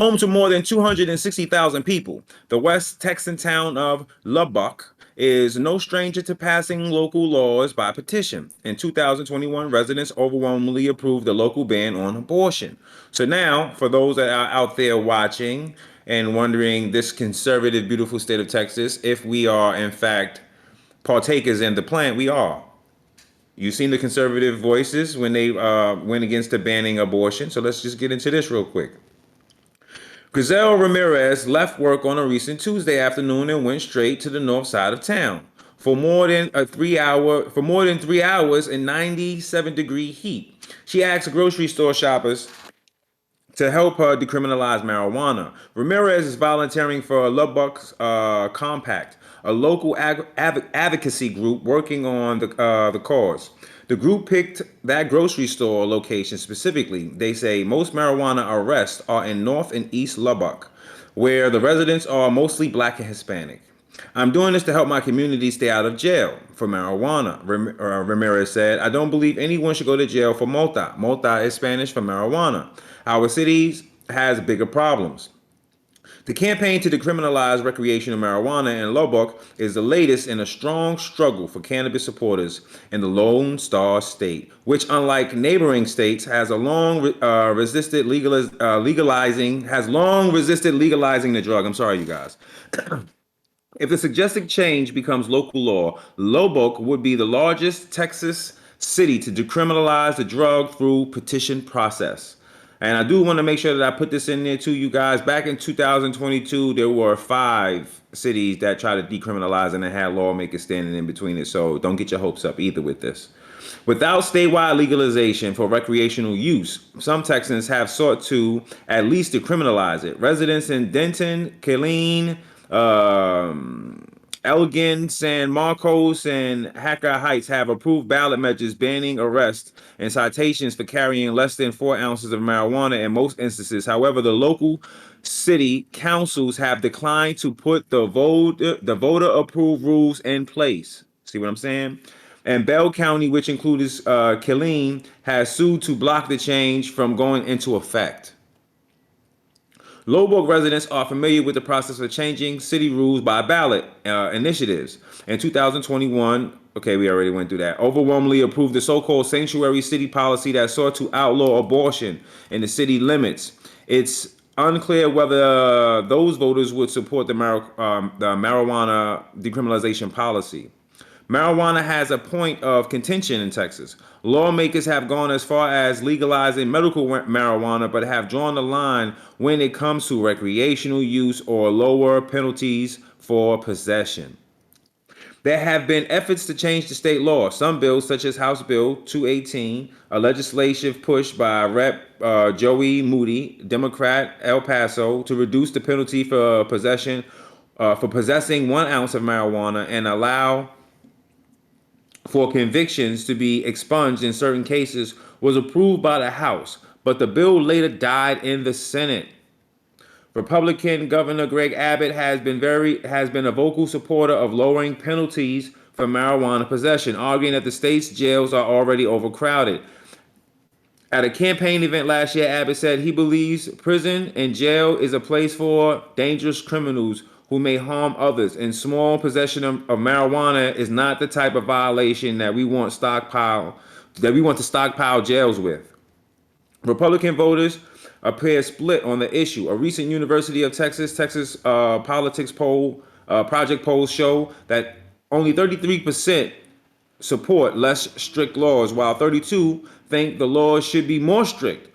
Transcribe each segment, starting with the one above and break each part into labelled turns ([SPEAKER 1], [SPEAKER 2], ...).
[SPEAKER 1] Home to more than 260,000 people, the West Texan town of Lubbock is no stranger to passing local laws by petition. In 2021, residents overwhelmingly approved the local ban on abortion. So now, for those that are out there watching and wondering this conservative, beautiful state of Texas, if we are in fact partakers in the plan, we are. You've seen the conservative voices when they went against the banning abortion. So let's just get into this real quick. Grisel Ramirez left work on a recent Tuesday afternoon and went straight to the north side of town for more than 3 hours in 97-degree heat. She asked grocery store shoppers to help her decriminalize marijuana. Ramirez is volunteering for Lubbock's Compact, a local advocacy group working on the cause. The group picked that grocery store location specifically. They say most marijuana arrests are in North and East Lubbock, where the residents are mostly black and Hispanic. I'm doing this to help my community stay out of jail for marijuana, Ramirez said. I don't believe anyone should go to jail for mota. Mota is Spanish for marijuana. Our cities has bigger problems. The campaign to decriminalize recreational marijuana in Lubbock is the latest in a strong struggle for cannabis supporters in the Lone Star State, which, unlike neighboring states, has resisted legalizing the drug. I'm sorry, you guys. If the suggested change becomes local law, Lubbock would be the largest Texas city to decriminalize the drug through petition process. And I do want to make sure that I put this in there too, you guys. Back in 2022, there were 5 cities that tried to decriminalize and they had lawmakers standing in between it. So don't get your hopes up either with this. Without statewide legalization for recreational use, some Texans have sought to at least decriminalize it. Residents in Denton, Killeen, Elgin, San Marcos, and Hacker Heights have approved ballot measures banning arrests and citations for carrying less than 4 ounces of marijuana in most instances. However, the local city councils have declined to put the voter approved rules in place. See what I'm saying? And Bell County, which includes Killeen, has sued to block the change from going into effect. Lubbock residents are familiar with the process of changing city rules by ballot initiatives. In 2021, okay, we already went through that, overwhelmingly approved the so-called sanctuary city policy that sought to outlaw abortion in the city limits. It's unclear whether those voters would support the marijuana decriminalization policy. Marijuana has a point of contention in Texas. Lawmakers have gone as far as legalizing medical marijuana, but have drawn the line when it comes to recreational use or lower penalties for possession. There have been efforts to change the state law. Some bills, such as House Bill 218, a legislative push by Rep. Joey Moody, Democrat, El Paso, to reduce the penalty for possessing 1 ounce of marijuana and allow for convictions to be expunged in certain cases, was approved by the House, but the bill later died in the Senate. Republican Governor Greg Abbott has been a vocal supporter of lowering penalties for marijuana possession, arguing that the state's jails are already overcrowded. At a campaign event last year, Abbott said he believes prison and jail is a place for dangerous criminals who may harm others, and small possession of marijuana is not the type of violation that we want to stockpile jails with. Republican voters appear split on the issue. A recent University of Texas politics project polls show that only 33% support less strict laws, while 32 think the laws should be more strict.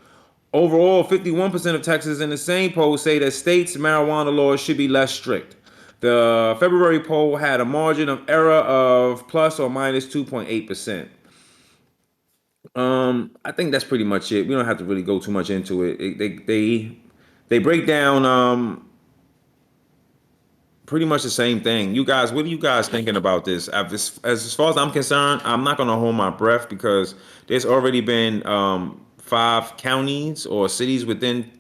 [SPEAKER 1] Overall, 51% of Texans in the same poll say that states' marijuana laws should be less strict. The February poll had a margin of error of plus or minus 2.8%. I think that's pretty much it. We don't have to really go too much into it. They break down pretty much the same thing. You guys, what are you guys thinking about this? As far as I'm concerned, I'm not going to hold my breath because there's already been 5 counties or cities within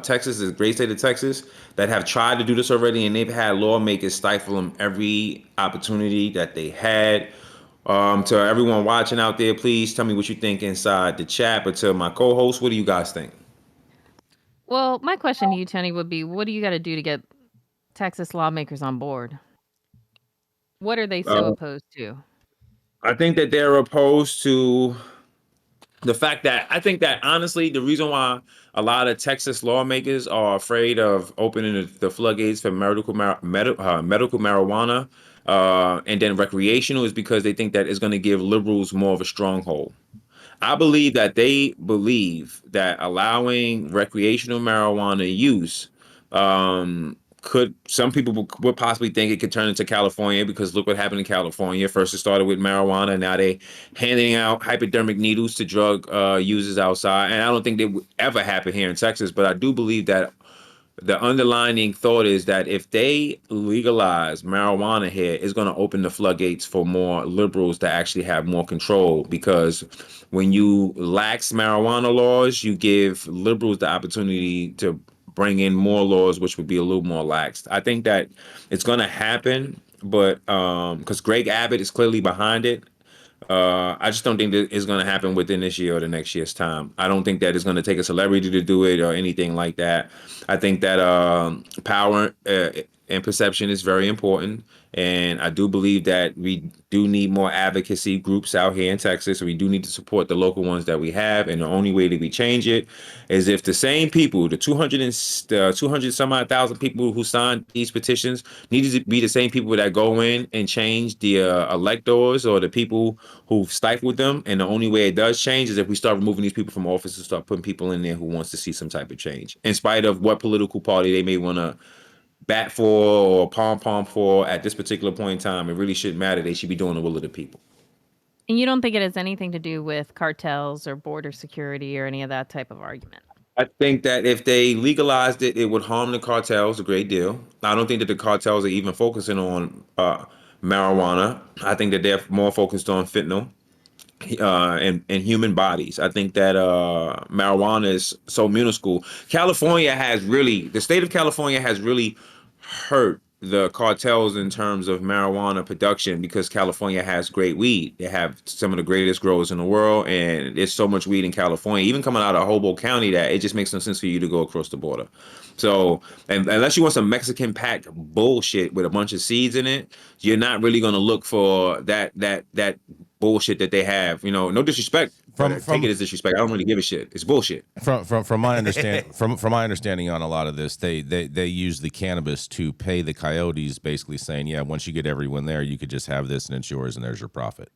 [SPEAKER 1] Texas, the great state of Texas, that have tried to do this already, and they've had lawmakers stifle them every opportunity that they had. To everyone watching out there, please tell me what you think inside the chat. But to my co-host, what do you guys think?
[SPEAKER 2] Well, my question to you, Tony, would be, what do you got to do to get Texas lawmakers on board? What are they so
[SPEAKER 1] Uh,
[SPEAKER 2] opposed to?
[SPEAKER 1] I think that they're opposed to the fact that I think that honestly, the reason why a lot of Texas lawmakers are afraid of opening the floodgates for medical marijuana and then recreational is because they think that it's going to give liberals more of a stronghold. I believe that they believe that allowing recreational marijuana use could some people would possibly think it could turn into California because look what happened in California. First it started with marijuana, now they handing out hypodermic needles to drug users outside. And I don't think that would ever happen here in Texas, but I do believe that the underlining thought is that if they legalize marijuana here, it's going to open the floodgates for more liberals to actually have more control. Because when you lax marijuana laws, you give liberals the opportunity to bring in more laws, which would be a little more laxed. I think that it's going to happen, but because Greg Abbott is clearly behind it, I just don't think that it's going to happen within this year or the next year's time. I don't think that it's going to take a celebrity to do it or anything like that. I think that power and perception is very important. And I do believe that we do need more advocacy groups out here in Texas. We do need to support the local ones that we have. And the only way that we change it is if the same people, the 200 some odd thousand people who signed these petitions, needed to be the same people that go in and change the electors or the people who've stifled them. And the only way it does change is if we start removing these people from office and start putting people in there who wants to see some type of change, in spite of what political party they may want to bat for or pom pom for at this particular point in time. It really shouldn't matter. They should be doing the will of the people.
[SPEAKER 2] And you don't think it has anything to do with cartels or border security or any of that type of argument?
[SPEAKER 1] I think that if they legalized it, it would harm the cartels a great deal. I don't think that the cartels are even focusing on marijuana. I think that they're more focused on fentanyl and human bodies. I think that marijuana is so minuscule. The state of California has really hurt the cartels in terms of marijuana production because California has great weed. They have some of the greatest growers in the world, and there's so much weed in California, even coming out of Hoboken County, that it just makes no sense for you to go across the border. So, and unless you want some Mexican packed bullshit with a bunch of seeds in it, you're not really going to look for that bullshit that they have. You know, no disrespect, but take it as disrespect. I don't really give a shit. It's bullshit.
[SPEAKER 3] From my understanding on a lot of this, they use the cannabis to pay the coyotes, basically saying, yeah, once you get everyone there, you could just have this and it's yours and there's your profit.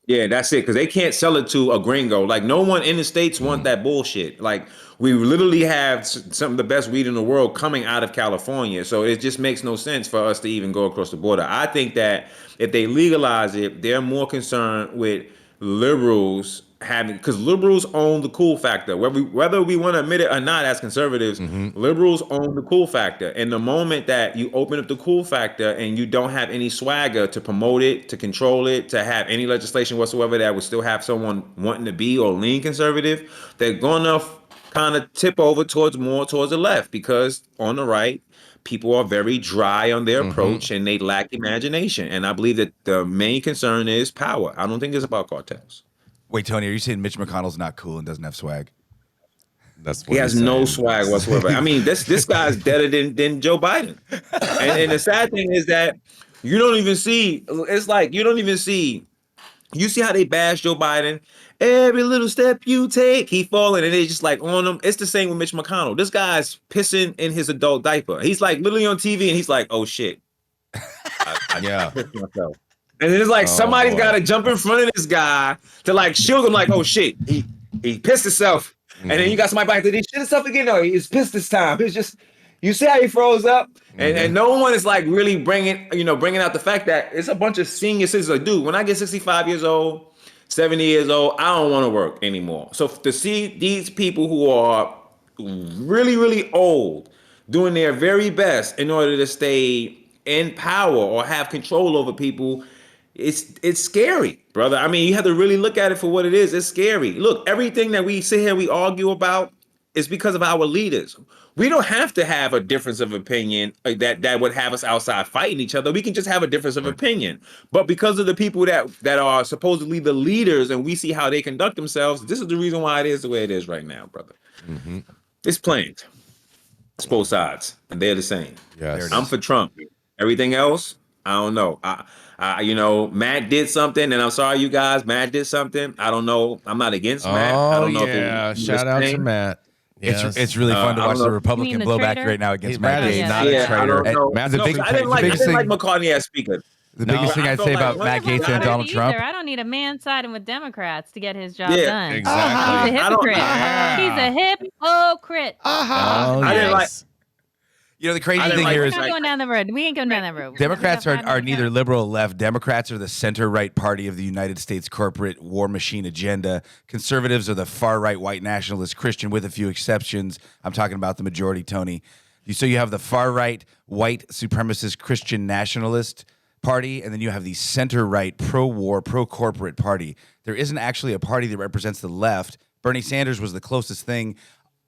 [SPEAKER 1] Yeah, that's it. Because they can't sell it to a gringo. Like no one in the states want that bullshit. Like we literally have some of the best weed in the world coming out of California. So it just makes no sense for us to even go across the border. I think that if they legalize it, they're more concerned with liberals having, because liberals own the cool factor. Whether we want to admit it or not, as conservatives, liberals own the cool factor. And the moment that you open up the cool factor and you don't have any swagger to promote it, to control it, to have any legislation whatsoever that would still have someone wanting to be or lean conservative, they're gonna kind of tip over towards the left, because on the right, people are very dry on their approach and they lack imagination. And I believe that the main concern is power. I don't think it's about cartels.
[SPEAKER 4] Wait, Tony, are you saying Mitch McConnell's not cool and doesn't have swag?
[SPEAKER 3] That's what
[SPEAKER 1] He has no swag whatsoever. I mean, this guy's deader than Joe Biden. And the sad thing is that you don't even see. It's like you don't even see. You see how they bash Joe Biden? Every little step you take, he falling, and they just like on him. It's the same with Mitch McConnell. This guy's pissing in his adult diaper. He's like literally on TV, and he's like, "Oh shit, I pissed myself." And it's like somebody's got to jump in front of this guy to like shield him. Like, "Oh shit, he pissed himself." And then you got somebody back there, he shit himself again. No, he's pissed this time. It's just, you see how he froze up, and no one is like really bringing out the fact that it's a bunch of senior citizens. Like, dude, when I get 65 years old, 70 years old, I don't want to work anymore. So to see these people who are really, really old doing their very best in order to stay in power or have control over people, it's scary, brother. I mean, you have to really look at it for what it is. It's scary. Look, everything that we sit here, we argue about is because of our leaders. We don't have to have a difference of opinion that would have us outside fighting each other. We can just have a difference of opinion. But because of the people that are supposedly the leaders and we see how they conduct themselves, this is the reason why it is the way it is right now, brother. It's plain. It's both sides, and they're the same.
[SPEAKER 3] Yes.
[SPEAKER 1] I'm for Trump. Everything else, I don't know. Matt did something, and I'm sorry, you guys. Matt did something. I don't know. I'm not against Matt. I
[SPEAKER 3] Oh
[SPEAKER 1] don't know
[SPEAKER 3] yeah!
[SPEAKER 1] if it was
[SPEAKER 3] Shout out to
[SPEAKER 1] same.
[SPEAKER 3] Matt. Yes.
[SPEAKER 4] It's really fun to
[SPEAKER 1] I
[SPEAKER 4] watch
[SPEAKER 1] don't
[SPEAKER 4] the
[SPEAKER 1] know.
[SPEAKER 4] Republican
[SPEAKER 2] You mean the
[SPEAKER 4] blowback
[SPEAKER 2] traitor?
[SPEAKER 4] right now against
[SPEAKER 3] Matt
[SPEAKER 4] Matt
[SPEAKER 3] is
[SPEAKER 4] Gaetz.
[SPEAKER 3] not a
[SPEAKER 1] Yeah, I
[SPEAKER 3] traitor.
[SPEAKER 1] don't know.
[SPEAKER 3] Matt's
[SPEAKER 4] the
[SPEAKER 3] a
[SPEAKER 1] No,
[SPEAKER 4] big-
[SPEAKER 1] 'cause I didn't like
[SPEAKER 4] biggest thing-
[SPEAKER 1] McCartney as speaker.
[SPEAKER 4] The
[SPEAKER 3] No,
[SPEAKER 4] biggest thing
[SPEAKER 1] I
[SPEAKER 4] I'd
[SPEAKER 1] felt
[SPEAKER 4] say
[SPEAKER 1] like
[SPEAKER 4] about
[SPEAKER 1] one-
[SPEAKER 4] Matt
[SPEAKER 1] I
[SPEAKER 4] Gaetz
[SPEAKER 1] don't
[SPEAKER 4] and
[SPEAKER 1] know
[SPEAKER 4] Donald Trump.
[SPEAKER 2] I don't need a man siding with Democrats to get his job
[SPEAKER 1] Yeah,
[SPEAKER 2] done.
[SPEAKER 3] exactly.
[SPEAKER 2] He's a
[SPEAKER 1] I don't-
[SPEAKER 2] hypocrite.
[SPEAKER 3] Yeah.
[SPEAKER 2] He's a hypocrite.
[SPEAKER 3] Oh,
[SPEAKER 1] I didn't like-
[SPEAKER 3] yes.
[SPEAKER 4] You know, the crazy
[SPEAKER 1] I didn't
[SPEAKER 4] thing
[SPEAKER 1] like
[SPEAKER 4] here
[SPEAKER 2] We're
[SPEAKER 4] is
[SPEAKER 2] not going down the road. We ain't going down that road.
[SPEAKER 4] Democrats
[SPEAKER 2] We got 5
[SPEAKER 4] are
[SPEAKER 2] minutes
[SPEAKER 4] neither
[SPEAKER 2] left.
[SPEAKER 4] liberal or left. Democrats are the center-right party of the United States corporate war machine agenda. Conservatives are the far-right white nationalist Christian, with a few exceptions. I'm talking about the majority, Tony. So you have the far-right white supremacist Christian nationalist party, and then you have the center-right pro-war, pro-corporate party. There isn't actually a party that represents the left. Bernie Sanders was the closest thing,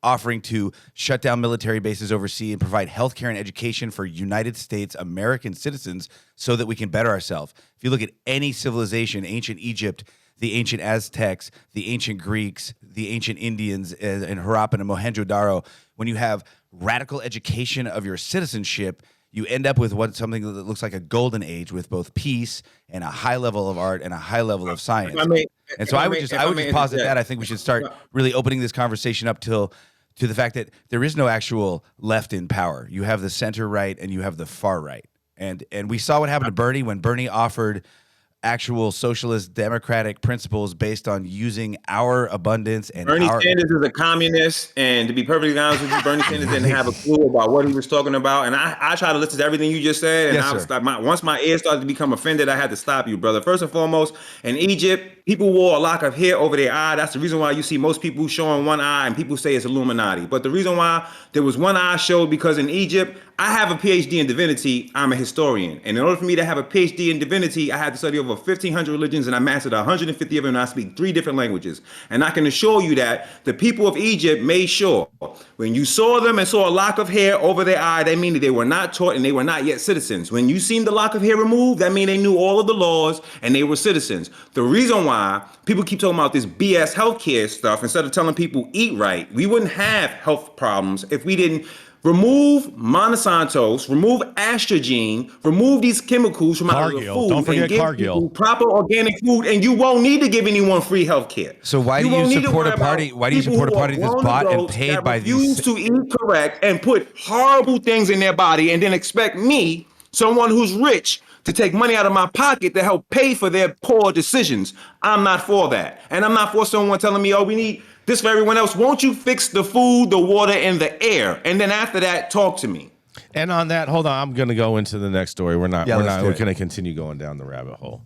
[SPEAKER 4] offering to shut down military bases overseas and provide health care and education for United States American citizens so that we can better ourselves. If you look at any civilization, ancient Egypt, the ancient Aztecs, the ancient Greeks, the ancient Indians in Harappa and Mohenjo-Daro, when you have radical education of your citizenship, you end up with something that looks like a golden age with both peace and a high level of art and a high level of science. And so I would just posit that I think we should start really opening this conversation up to the fact that there is no actual left in power. You have the center right and you have the far right. And we saw what happened to Bernie when Bernie offered actual socialist democratic principles based on using our abundance and
[SPEAKER 1] Bernie
[SPEAKER 4] our
[SPEAKER 1] Sanders is a communist, and to be perfectly honest with you, Bernie Sanders didn't have a clue about what he was talking about. And I try to listen to everything you just said, and
[SPEAKER 4] Yes,
[SPEAKER 1] I was
[SPEAKER 4] sir.
[SPEAKER 1] like, once my ears started to become offended, I had to stop you, brother. First and foremost, in Egypt, people wore a lock of hair over their eye. That's the reason why you see most people showing one eye, and people say it's Illuminati. But the reason why there was one eye showed because in Egypt, I have a PhD in divinity. I'm a historian. And in order for me to have a PhD in divinity, I had to study over 1,500 religions, and I mastered 150 of them, and I speak 3 different languages. And I can assure you that the people of Egypt made sure when you saw them and saw a lock of hair over their eye, that means that they were not taught and they were not yet citizens. When you seen the lock of hair removed, that means they knew all of the laws and they were citizens. The reason why people keep talking about this BS healthcare stuff, instead of telling people eat right, we wouldn't have health problems if we didn't remove Monsanto's, remove estrogen, remove these chemicals from out of the
[SPEAKER 3] Cargill.
[SPEAKER 1] food,
[SPEAKER 3] Don't forget
[SPEAKER 1] and give
[SPEAKER 3] Cargill.
[SPEAKER 1] people proper organic food, and you won't need to give anyone free health care.
[SPEAKER 4] So why do you
[SPEAKER 1] won't need to
[SPEAKER 4] support a
[SPEAKER 1] worry
[SPEAKER 4] party-
[SPEAKER 1] about
[SPEAKER 4] why do you
[SPEAKER 1] people
[SPEAKER 4] support a
[SPEAKER 1] who are
[SPEAKER 4] party that's
[SPEAKER 1] grown
[SPEAKER 4] bought and
[SPEAKER 1] adults
[SPEAKER 4] paid
[SPEAKER 1] that
[SPEAKER 4] by these-
[SPEAKER 1] refuse to eat correct and put horrible things in their body, and then expect me, someone who's rich, to take money out of my pocket to help pay for their poor decisions? I'm not for that. And I'm not for someone telling me, oh, we need this for everyone else. Won't you fix the food, the water, and the air? And then after that, talk to me.
[SPEAKER 3] And on that, hold on, I'm going to go into the next story. We're
[SPEAKER 4] Yeah, let's do
[SPEAKER 3] we're
[SPEAKER 4] it.
[SPEAKER 3] going to continue going down the rabbit hole.